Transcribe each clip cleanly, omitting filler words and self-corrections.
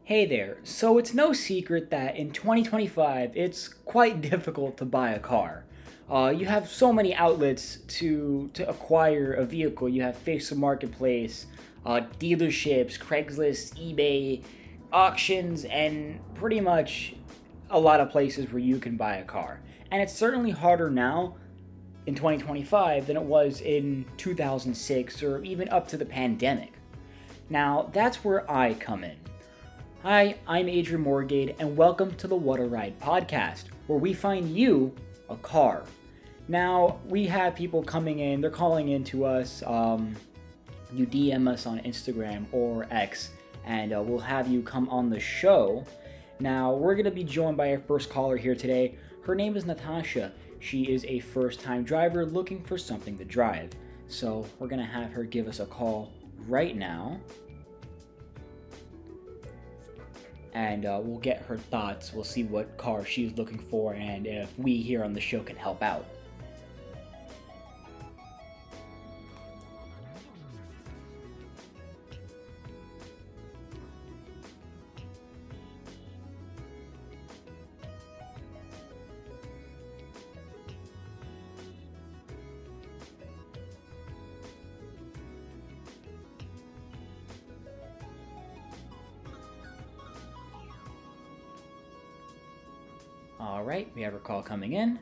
Hey there. So it's no secret that in 2025 it's quite difficult to buy a car. You have so many outlets to acquire a vehicle. You have Facebook Marketplace, dealerships, Craigslist, eBay, auctions, and pretty much a lot of places where you can buy a car. And it's certainly harder now in 2025 than it was in 2006 or even up to the pandemic. Now, that's where I come in. Hi, I'm Adrian Morgade, and welcome to the Whatta podcast, where we find you a car. Now, we have people coming in, they're calling in to us. You DM us on Instagram or X, and we'll have you come on the show. Now, we're going to be joined by our first caller here today. Her name is Natasha. She is a first-time driver looking for something to drive. So, we're going to have her give us a call right now. And we'll get her thoughts. We'll see what car she's looking for and if we here on the show can help out. All right, we have her call coming in.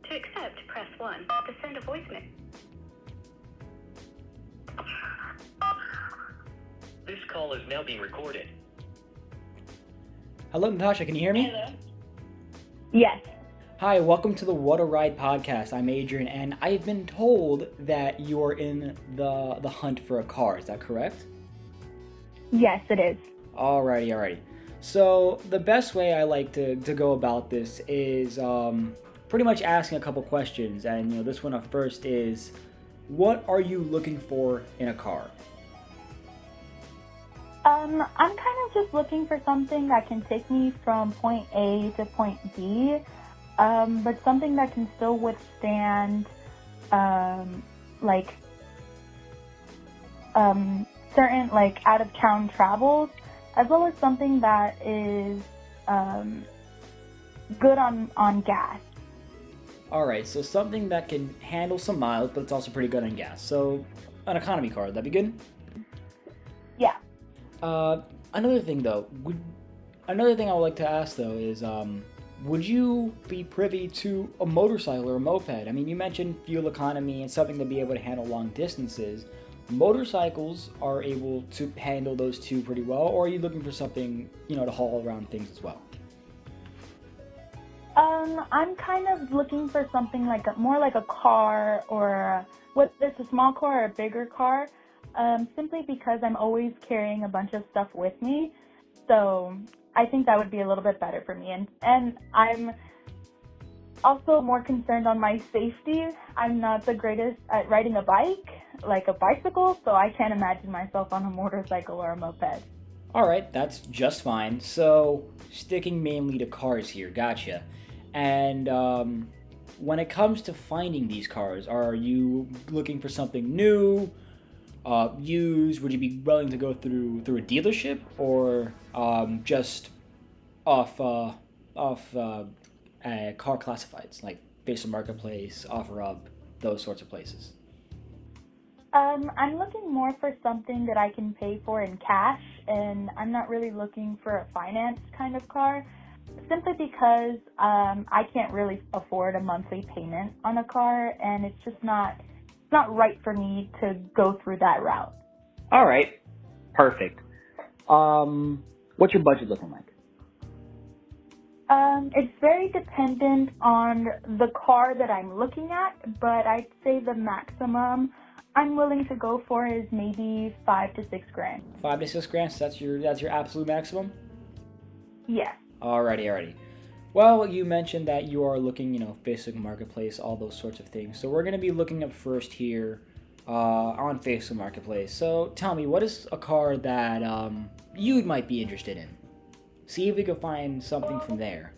To accept, press 1. To send a voicemail. This call is now being recorded. Hello, Natasha, can you hear me? Hello. Yes. Hi, welcome to the Whatta podcast. I'm Adrian, and I've been told that you're in the hunt for a car. Is that correct? Yes, it is. Alrighty. So the best way I like to go about this is pretty much asking a couple questions. And this one up first is, what are you looking for in a car? I'm kind of just looking for something that can take me from point A to point B, but something that can still withstand, certain out of town travels, as well as something that is good on gas. Alright, so something that can handle some miles, but it's also pretty good on gas. So an economy car, that'd be good? Yeah. Another thing I would like to ask though is, would you be privy to a motorcycle or a moped? I mean, you mentioned fuel economy and something to be able to handle long distances. Motorcycles are able to handle those two pretty well, or are you looking for something, to haul around things as well? I'm kind of looking for something more like a car, or whether it's a small car or a bigger car, simply because I'm always carrying a bunch of stuff with me. So I think that would be a little bit better for me. And I'm also more concerned on my safety. I'm not the greatest at riding a bike, like a bicycle, so I can't imagine myself on a motorcycle or a moped. Alright, that's just fine. So, sticking mainly to cars here, gotcha. And when it comes to finding these cars, are you looking for something new, used? Would you be willing to go through a dealership, or just off car classifieds like Facebook Marketplace, OfferUp, those sorts of places? I'm looking more for something that I can pay for in cash, and I'm not really looking for a finance kind of car, simply because I can't really afford a monthly payment on a car, and it's just not right for me to go through that route. All right, perfect. What's your budget looking like? It's very dependent on the car that I'm looking at, but I'd say the maximum I'm willing to go for is maybe $5,000 to $6,000. $5,000 to $6,000. That's your absolute maximum. Yeah. Alrighty. Well, you mentioned that you are looking, Facebook Marketplace, all those sorts of things. So we're going to be looking up first here on Facebook Marketplace. So tell me, what is a car that you might be interested in? See if we can find something from there.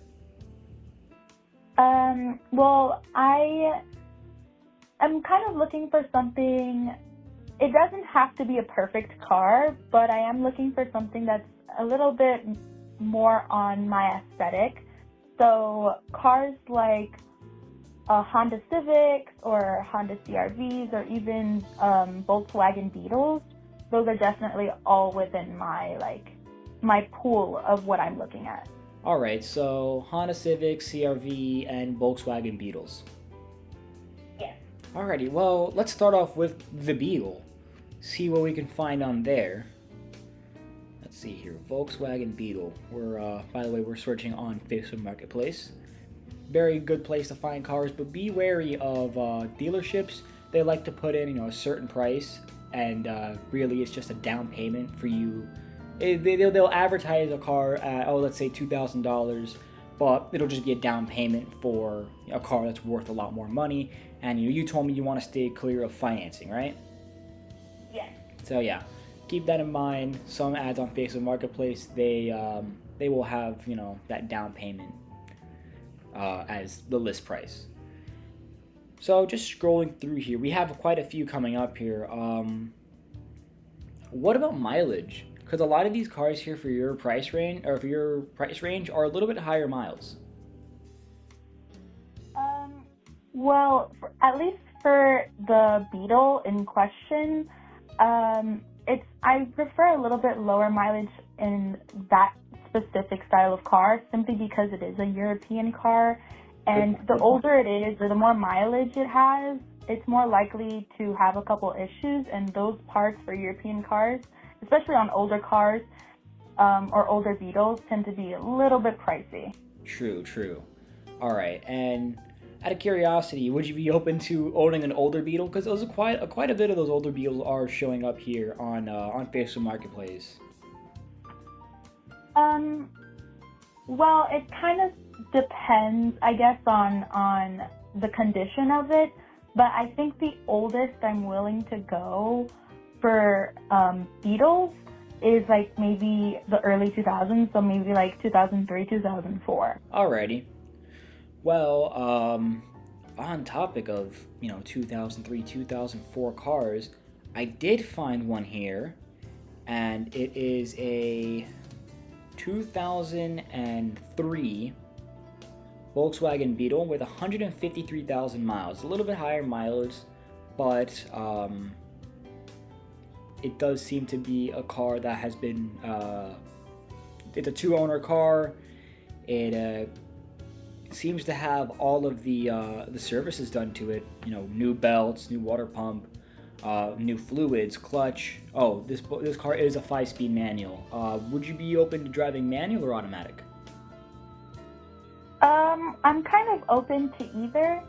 Well, I am kind of looking for something it doesn't have to be a perfect car, but I am looking for something that's a little bit more on my aesthetic. So cars like Honda Civics or Honda CR-Vs or even Volkswagen Beetles, those are definitely all within my pool of what I'm looking at. All right, so Honda Civic, CR-V, and Volkswagen Beetles. Yes. Alrighty, well, let's start off with the Beetle. See what we can find on there. Let's see here, Volkswagen Beetle. By the way, we're searching on Facebook Marketplace. Very good place to find cars, but be wary of dealerships. They like to put in, a certain price, and really it's just a down payment for you. They'll advertise a car at, let's say $2,000, but it'll just be a down payment for a car that's worth a lot more money. And you told me you want to stay clear of financing, right? Yes. So yeah, keep that in mind. Some ads on Facebook Marketplace, they will have that down payment as the list price. So just scrolling through here, we have quite a few coming up here. What about mileage? Because a lot of these cars here for your price range are a little bit higher miles. Well, at least for the Beetle in question, I prefer a little bit lower mileage in that specific style of car, simply because it is a European car, and the older it is or the more mileage it has, it's more likely to have a couple issues, and those parts for European cars, especially on older cars or older Beetles, tend to be a little bit pricey. True. All right, and out of curiosity, would you be open to owning an older Beetle? Because those are quite a bit of those older Beetles are showing up here on Facebook Marketplace. Well, it kind of depends, I guess, on the condition of it. But I think the oldest I'm willing to go for Beetles is like maybe the early 2000s, so maybe like 2003, 2004. Alrighty. Well, on topic of 2003, 2004 cars, I did find one here, and it is a 2003 Volkswagen Beetle with 153,000 miles. A little bit higher mileage, but it does seem to be a car that has been, it's a two-owner car. It seems to have all of the services done to it. New belts, new water pump, new fluids, clutch. Oh, this car is a 5-speed manual. Would you be open to driving manual or automatic? I'm kind of open to either.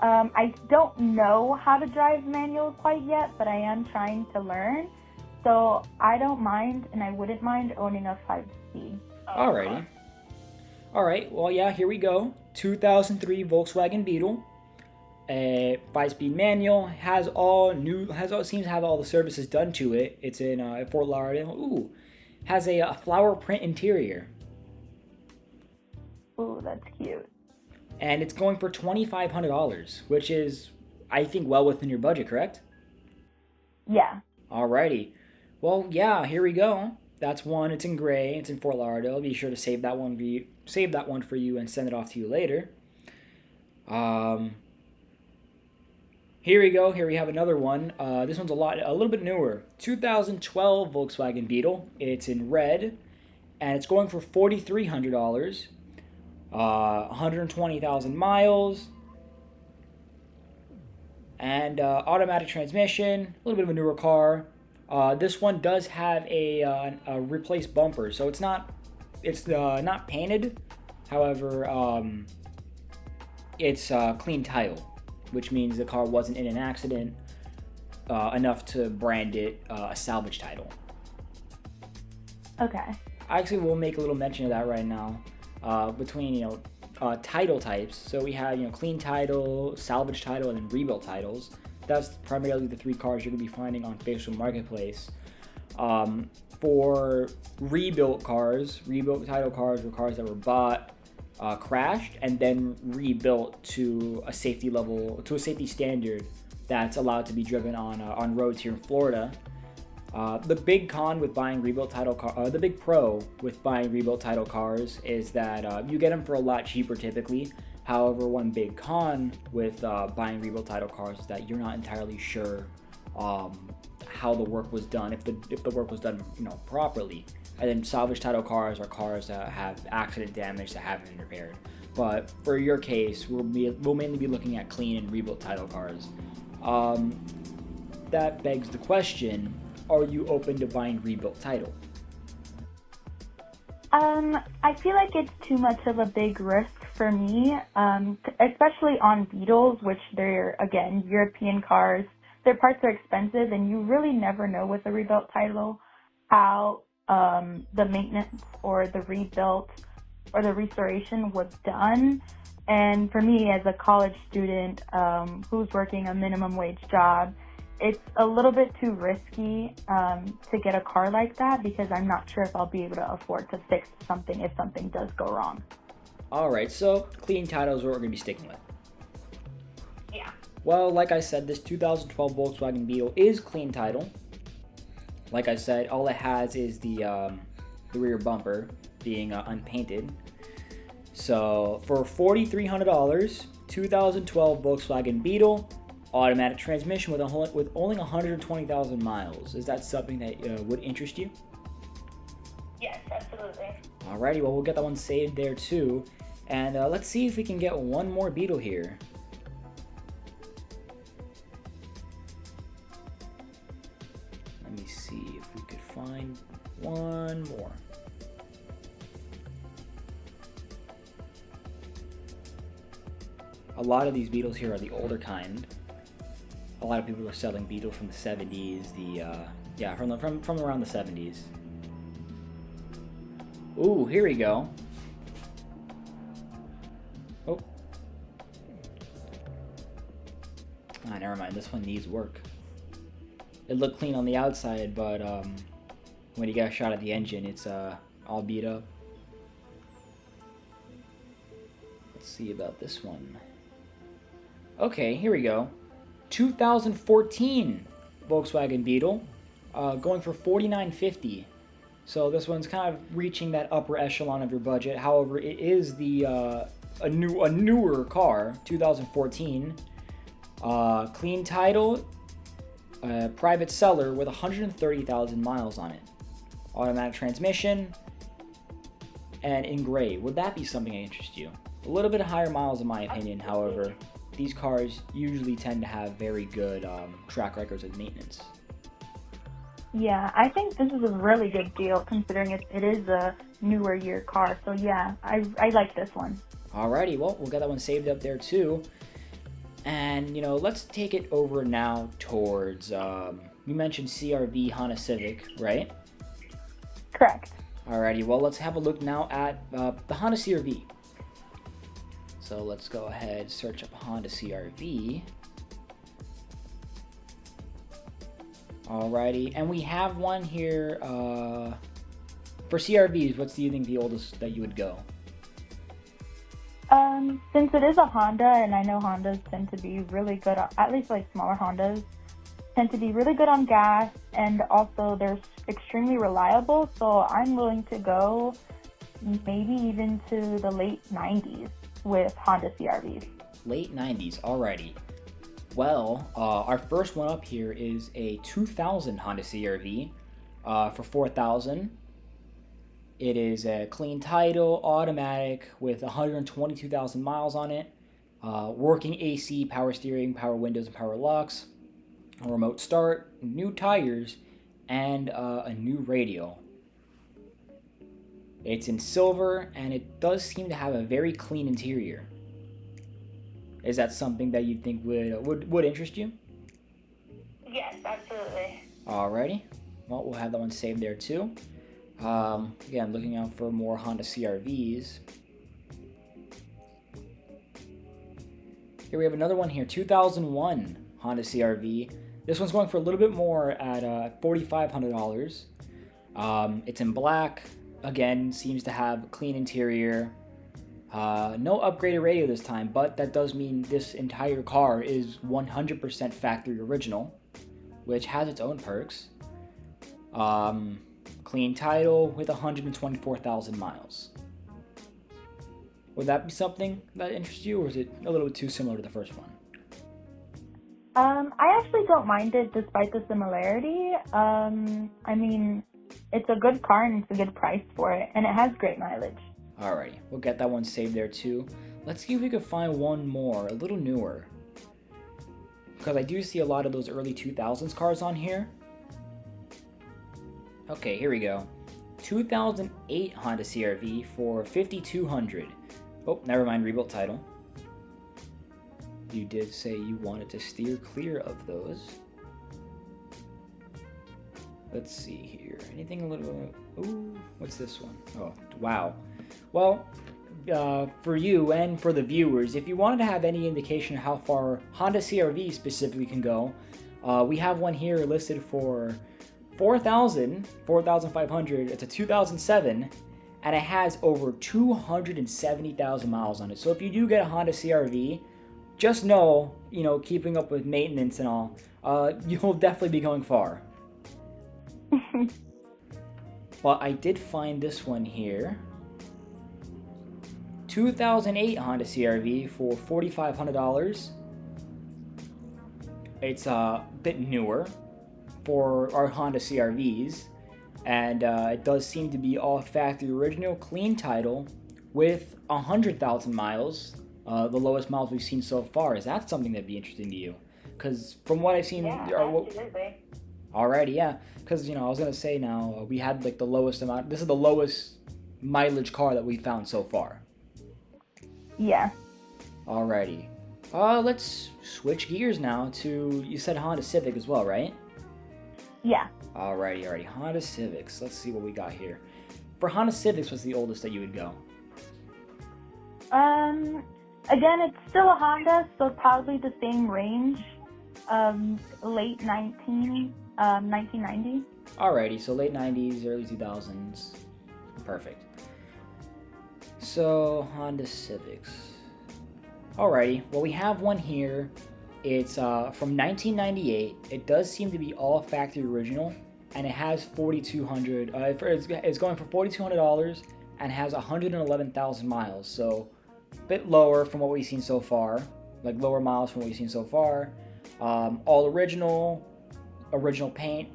I don't know how to drive manual quite yet, but I am trying to learn. So I don't mind, and I wouldn't mind owning a 5-speed. Alrighty. Alright, well, yeah, here we go. 2003 Volkswagen Beetle. A 5-speed manual, seems to have all the services done to it. It's in Fort Lauderdale. Ooh, has a flower print interior. Ooh, that's cute. And it's going for $2,500, which is, I think, well within your budget, correct? Yeah. Alrighty. Well, yeah, here we go. That's one. It's in gray. It's in Fort Lauderdale. Be sure to save that one for you and send it off to you later. Here we go. Here we have another one. This one's a little bit newer. 2012 Volkswagen Beetle. It's in red, and it's going for $4,300. 120,000 miles, and automatic transmission. A little bit of a newer car. This one does have a replaced bumper, so it's not painted. However, it's clean title, which means the car wasn't in an accident enough to brand it a salvage title. Okay. Actually, we'll make a little mention of that right now. Between title types, so we have clean title, salvage title, and then rebuilt titles. That's primarily the three cars you're gonna be finding on Facebook Marketplace. For rebuilt title cars were cars that were bought, crashed, and then rebuilt to a safety standard that's allowed to be driven on roads here in Florida. The big con with buying rebuilt title car, the big pro with buying rebuilt title cars is that you get them for a lot cheaper typically. However, one big con with buying rebuilt title cars is that you're not entirely sure how the work was done, if the work was done properly. And then salvage title cars are cars that have accident damage that haven't been repaired. But for your case, we'll mainly be looking at clean and rebuilt title cars. That begs the question: are you open to buying rebuilt title? I feel like it's too much of a big risk for me, especially on Beetles, which they're, again, European cars. Their parts are expensive, and you really never know with a rebuilt title how the maintenance or the rebuilt or the restoration was done. And for me, as a college student who's working a minimum wage job, it's a little bit too risky to get a car like that because I'm not sure if I'll be able to afford to fix something if something does go wrong. Alright, so clean title is what we're going to be sticking with. Yeah. Well, like I said, this 2012 Volkswagen Beetle is clean title. Like I said, all it has is the rear bumper being unpainted. So for $4,300, 2012 Volkswagen Beetle, automatic transmission with only 120,000 miles. Is that something that would interest you? Yes, absolutely. Alrighty, well, we'll get that one saved there too. And let's see if we can get one more Beetle here. Let me see if we could find one more. A lot of these Beetles here are the older kind. A lot of people are selling Beetles from the 70s, from around the 70s. Ooh, here we go. Oh. Ah, never mind. This one needs work. It looked clean on the outside, but when you got a shot at the engine, it's all beat up. Let's see about this one. Okay, here we go. 2014 Volkswagen Beetle, going for $4,950. So this one's kind of reaching that upper echelon of your budget. However, it is a newer car, 2014. Clean title, private seller with 130,000 miles on it. Automatic transmission, and in gray. Would that be something that interests you? A little bit higher miles in my opinion, however. These cars usually tend to have very good track records of maintenance. Yeah, I think this is a really good deal considering it is a newer year car. So yeah, I like this one. Alrighty, well, we'll get that one saved up there too. And, let's take it over now towards, you mentioned CR-V Honda Civic, right? Correct. Alrighty, well, let's have a look now at the Honda CR-V. So let's go ahead, search up Honda CR-V. Alrighty, and we have one here for CR-Vs. What's do you think the oldest that you would go? Since it is a Honda, and I know Hondas tend to be really good, at least like smaller Hondas, tend to be really good on gas, and also they're extremely reliable, so I'm willing to go maybe even to the late 90s with Honda CR-Vs. Late 90s, alrighty. Well, our first one up here is a 2000 Honda CR-V for $4,000. It is a clean title, automatic with 122,000 miles on it. Working AC, power steering, power windows, and power locks. A remote start, new tires, and a new radio. It's in silver, and it does seem to have a very clean interior. Is that something that you think would interest you? Yes, absolutely. Alrighty. Well, we'll have that one saved there too. Again, looking out for more Honda CR-Vs. Here we have another one here, 2001 Honda CR-V. This one's going for a little bit more at $4,500. It's in black. Again, seems to have a clean interior. No upgraded radio this time, but that does mean this entire car is 100% factory original, which has its own perks. Clean title with 124,000 miles. Would that be something that interests you, or is it a little bit too similar to the first one? I actually don't mind it despite the similarity. I mean, it's a good car and it's a good price for it, and it has great mileage. Alrighty, we'll get that one saved there too. Let's see if we can find one more, a little newer. Because I do see a lot of those early 2000s cars on here. Okay, here we go. 2008 Honda CR-V for $5,200. Oh, never mind, rebuilt title. You did say you wanted to steer clear of those. Let's see here. Anything a little... Ooh, what's this one? Oh, wow. Well, for you and for the viewers, if you wanted to have any indication of how far Honda CR-V specifically can go, we have one here listed for $4,500. It's a 2007, and it has over 270,000 miles on it. So if you do get a Honda CR-V, just know, keeping up with maintenance and all, you'll definitely be going far. Well, I did find this one here. 2008 Honda CR-V for $4,500. It's a bit newer for our Honda CR-Vs, and it does seem to be all factory original, clean title, with 100,000 miles. The lowest miles we've seen so far. Is that something that'd be interesting to you? Because from what I've seen, Absolutely. Alrighty, yeah. Because I was gonna say now we had like the lowest amount. This is the lowest mileage car that we found so far. Yeah. Alrighty. Let's switch gears now to, you said Honda Civic as well, right? Yeah. Alrighty. Honda Civics. Let's see what we got here. For Honda Civics, what's the oldest that you would go? Again, it's still a Honda, so probably the same range. Late 1990. Alrighty, so late 90s, early 2000s. Perfect. So, Honda Civics. Alrighty, well, we have one here. It's from 1998. It does seem to be all factory original, and it has $4,200. It's going for $4,200 and has 111,000 miles. So, a bit lower from what we've seen so far, like lower miles from what we've seen so far. All original paint,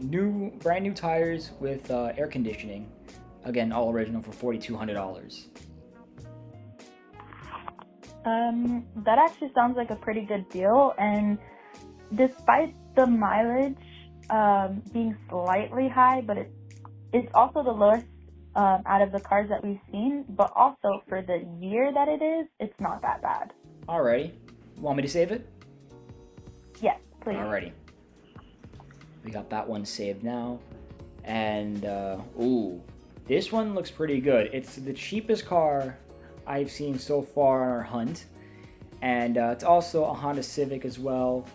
brand new tires with air conditioning. Again, all original for $4,200. That actually sounds like a pretty good deal, and despite the mileage being slightly high, but it's also the lowest out of the cars that we've seen, but also for the year that it is, it's not that bad. Alrighty. Want me to save it? Yes, please. Alrighty. We got that one saved now. And, this one looks pretty good. It's the cheapest car I've seen so far on our hunt. And it's also a Honda Civic as well.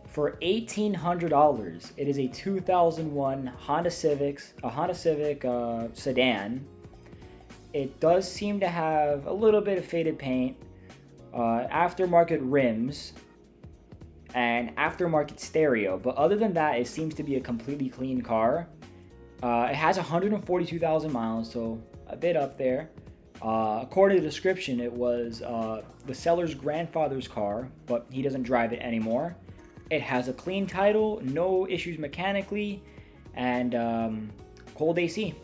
For $1,800, it is a 2001 Honda Civic sedan. It does seem to have a little bit of faded paint, aftermarket rims, and aftermarket stereo. But other than that, it seems to be a completely clean car. It has 142,000 miles, so a bit up there. According to the description, it was the seller's grandfather's car, but he doesn't drive it anymore. It has a clean title, no issues mechanically, and cold AC.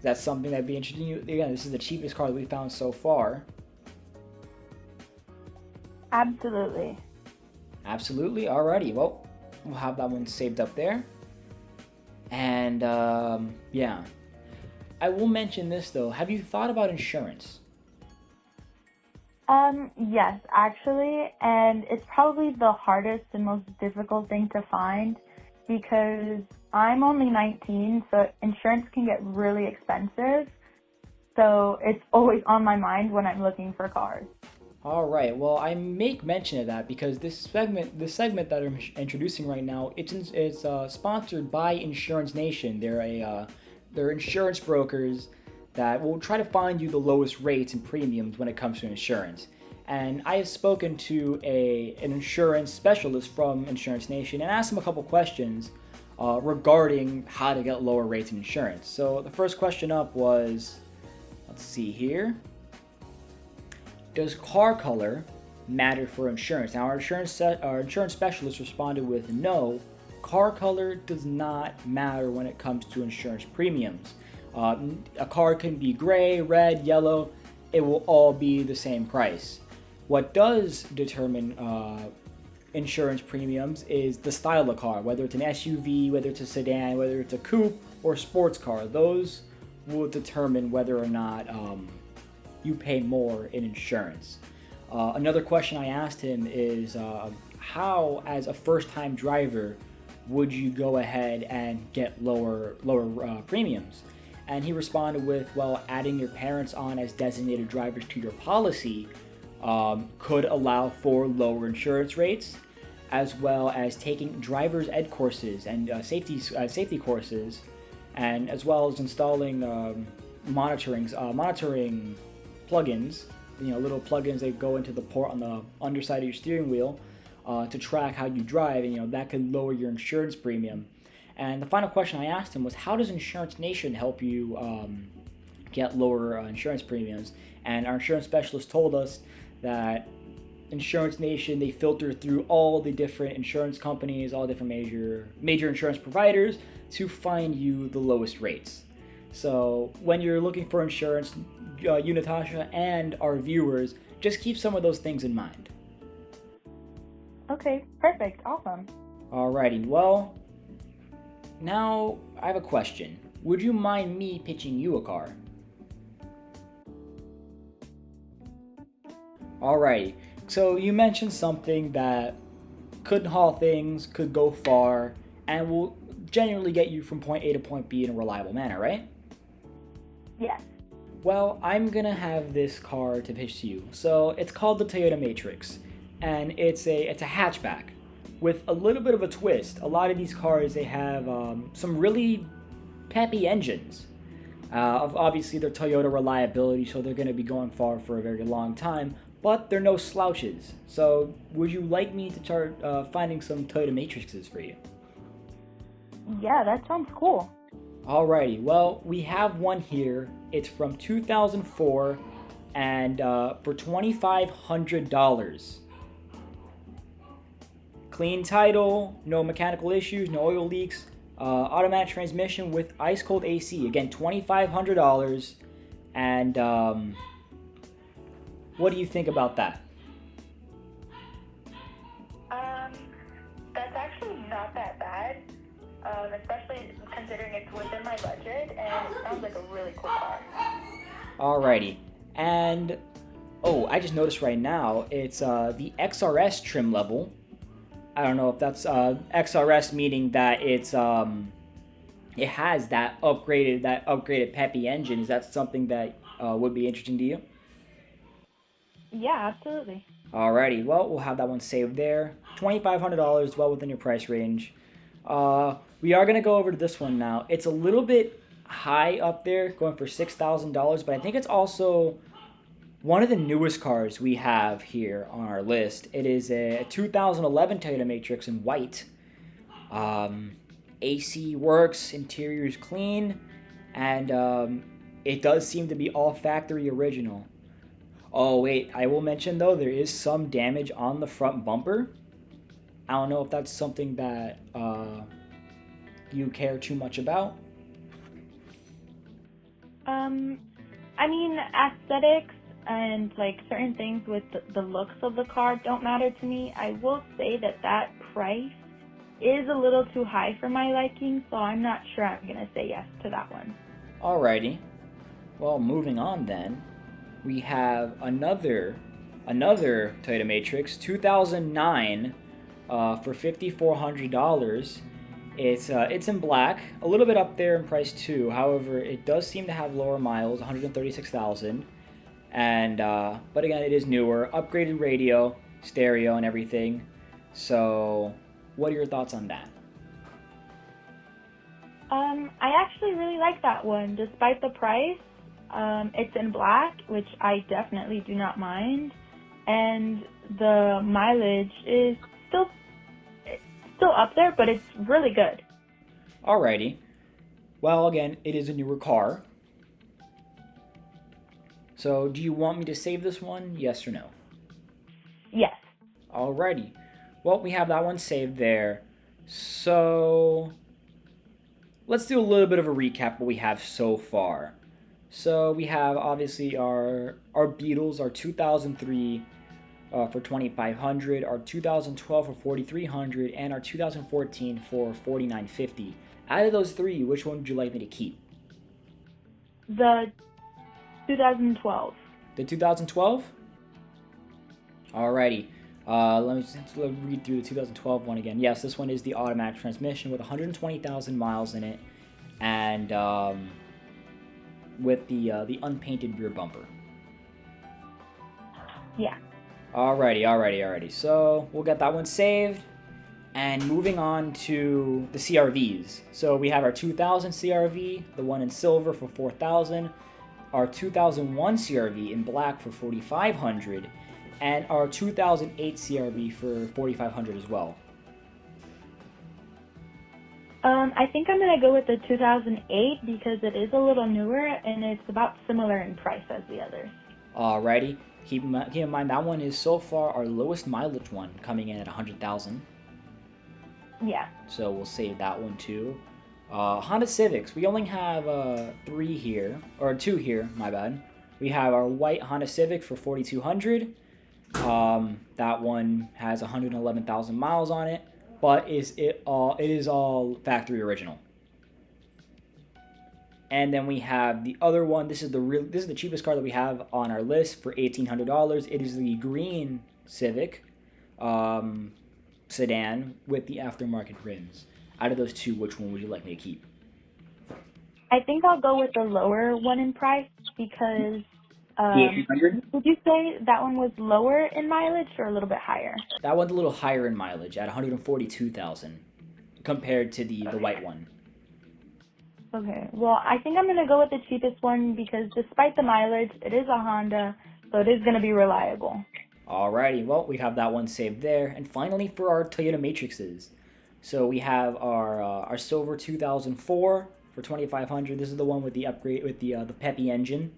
That's something that'd be interesting to you. Again, this is the cheapest car that we found so far. Absolutely. Absolutely. Alrighty. Well, we'll have that one saved up there. And yeah. I will mention this though. Have you thought about insurance? Yes, actually, and it's probably the hardest and most difficult thing to find because I'm only 19, so insurance can get really expensive. So it's always on my mind when I'm looking for cars. All right. Well, I make mention of that because this segment that I'm introducing right now, it's sponsored by Insurance Nation. They're insurance brokers that will try to find you the lowest rates and premiums when it comes to insurance. And I have spoken to an insurance specialist from Insurance Nation and asked him a couple questions regarding how to get lower rates in insurance. So the first question up was, let's see here. Does car color matter for insurance? Now, our insurance specialist responded with no. Car color does not matter when it comes to insurance premiums. A car can be gray, red, yellow. It will all be the same price. What does determine insurance premiums is the style of car, whether it's an SUV, whether it's a sedan, whether it's a coupe or sports car. Those will determine whether or not you pay more in insurance. Another question I asked him is how, as a first-time driver, would you go ahead and get lower premiums? And he responded with, well, adding your parents on as designated drivers to your policy could allow for lower insurance rates, as well as taking driver's ed courses and safety courses, and as well as installing monitoring plugins, little plugins that go into the port on the underside of your steering wheel to track how you drive, and that could lower your insurance premium. And the final question I asked him was, how does Insurance Nation help you get lower insurance premiums? And our insurance specialist told us that Insurance Nation, they filter through all the different insurance companies, all different major insurance providers to find you the lowest rates. So when you're looking for insurance, you, Natasha, and our viewers, just keep some of those things in mind. Okay, perfect, awesome. Alrighty, well, now I have a question. Would you mind me pitching you a car? Alrighty, so you mentioned something that could haul things, could go far, and will generally get you from point A to point B in a reliable manner, right? Yes. Well, I'm gonna have this car to pitch to you. So it's called the Toyota Matrix, and it's a hatchback with a little bit of a twist. A lot of these cars, they have some really peppy engines. Obviously, they're Toyota reliability, so they're gonna be going far for a very long time. But they're no slouches. So would you like me to start finding some Toyota Matrixes for you? Yeah, that sounds cool. Alrighty, well, we have one here. It's from 2004 and for $2,500. Clean title, no mechanical issues, no oil leaks, automatic transmission with ice cold AC. Again, $2,500. And what do you think about that? That's actually not that bad, especially considering it's within my budget, and it sounds like a really cool car. Alrighty, and I just noticed right now it's the XRS trim level. I don't know if that's XRS meaning that it has that upgraded peppy engine. Is that something that would be interesting to you? Yeah, absolutely. Alrighty, well, we'll have that one saved there. $2,500, well within your price range. We are going to go over to this one now. It's a little bit high up there, going for $6,000, but I think it's also one of the newest cars we have here on our list. It is a 2011 Toyota Matrix in white. AC works, interior is clean, and it does seem to be all factory original. Oh wait, I will mention though, there is some damage on the front bumper. I don't know if that's something that you care too much about. I mean, aesthetics and certain things with the looks of the car don't matter to me. I will say that price is a little too high for my liking, so I'm not sure I'm gonna say yes to that one. Alrighty. Well, moving on then, we have another Toyota Matrix, 2009, for $5,400. It's in black, a little bit up there in price too. However, it does seem to have lower miles, 136,000, and but again, it is newer, upgraded radio, stereo, and everything. So, what are your thoughts on that? I actually really like that one, despite the price. It's in black, which I definitely do not mind, and the mileage is still up there, but it's really good. Alrighty. Well, again, it is a newer car. So, do you want me to save this one? Yes or no? Yes. Alrighty. Well, we have that one saved there. So, let's do a little bit of a recap what we have so far. So, we have obviously our Beetles, our 2003 for 2,500, our 2012 for 4,300, and our 2014 for 4,950. Out of those three, which one would you like me to keep? The 2012. The 2012? Alrighty. Let's read through the 2012 one again. Yes, this one is the automatic transmission with 120,000 miles in it, and with the unpainted rear bumper. Yeah. Alrighty. So we'll get that one saved. And moving on to the CRVs. So we have our 2000 CRV, the one in silver for 4,000, our 2001 CRV in black for 4,500, and our 2008 CRV for 4,500 as well. I think I'm going to go with the 2008 because it is a little newer and it's about similar in price as the others. Alrighty. Keep in mind that one is so far our lowest mileage one, coming in at 100,000. Yeah. So we'll save that one too. Honda Civics, we only have two here, my bad. We have our white Honda Civic for 4,200. That one has 111,000 miles on it, but it is all factory original. And then we have the other one. This is the cheapest car that we have on our list for $1,800. It is the green Civic sedan with the aftermarket rims. Out of those two, which one would you like me to keep? I think I'll go with the lower one in price because The 1800? Would you say that one was lower in mileage or a little bit higher? That one's a little higher in mileage at 142,000 compared to the white one. Okay, well, I think I'm going to go with the cheapest one because despite the mileage, it is a Honda, so it is going to be reliable. Alrighty, well, we have that one saved there. And finally, for our Toyota Matrixes. So we have our silver 2004 for 2,500. This is the one with the upgrade, with the peppy engine.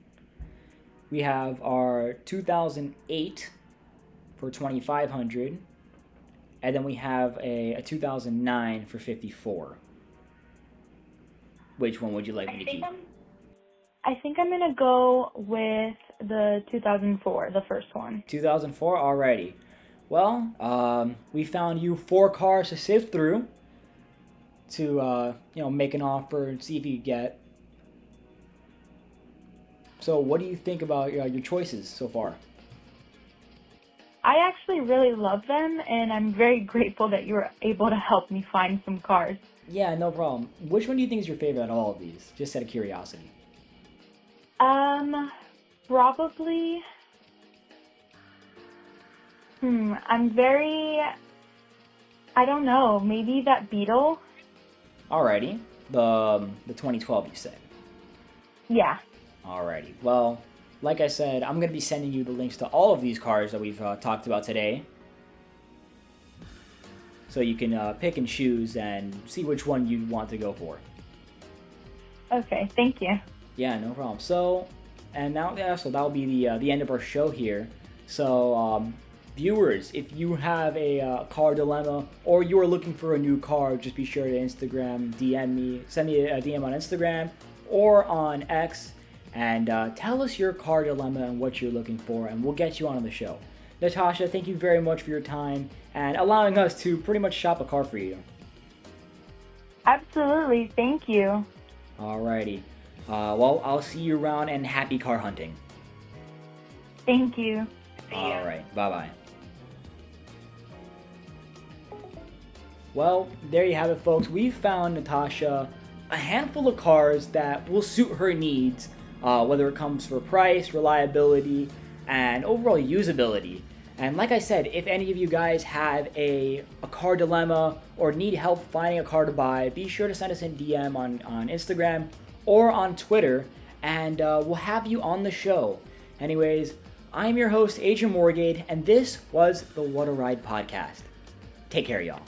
We have our 2008 for 2,500. And then we have a 2009 for 54. Which one would you like me to keep? I think I'm going to go with the 2004, the first one. 2004, alrighty. Well, we found you 4 cars to sift through to, make an offer and see if you get. So what do you think about your choices so far? I actually really love them, and I'm very grateful that you were able to help me find some cars. Yeah, no problem. Which one do you think is your favorite out of all of these? Just out of curiosity. Probably. I don't know. Maybe that Beetle. Alrighty. The 2012 you said. Yeah. Alrighty. Well, like I said, I'm going to be sending you the links to all of these cars that we've talked about today. So you can pick and choose and see which one you want to go for. Okay, thank you. Yeah, no problem. So, and now, so that'll be the end of our show here. So, viewers, if you have a car dilemma or you are looking for a new car, just be sure to Instagram, DM me, send me a DM on Instagram or on X, and tell us your car dilemma and what you're looking for, and we'll get you on the show. Natasha, thank you very much for your time and allowing us to pretty much shop a car for you. Absolutely, thank you. Alrighty. Well, I'll see you around, and happy car hunting. Thank you. Alright, bye-bye. Well, there you have it, folks. We found Natasha a handful of cars that will suit her needs, whether it comes for price, reliability, and overall usability. And like I said, if any of you guys have a car dilemma or need help finding a car to buy, be sure to send us a DM on Instagram or on Twitter, and we'll have you on the show. Anyways, I'm your host, Adrian Morgade, and this was the What a Ride podcast. Take care, y'all.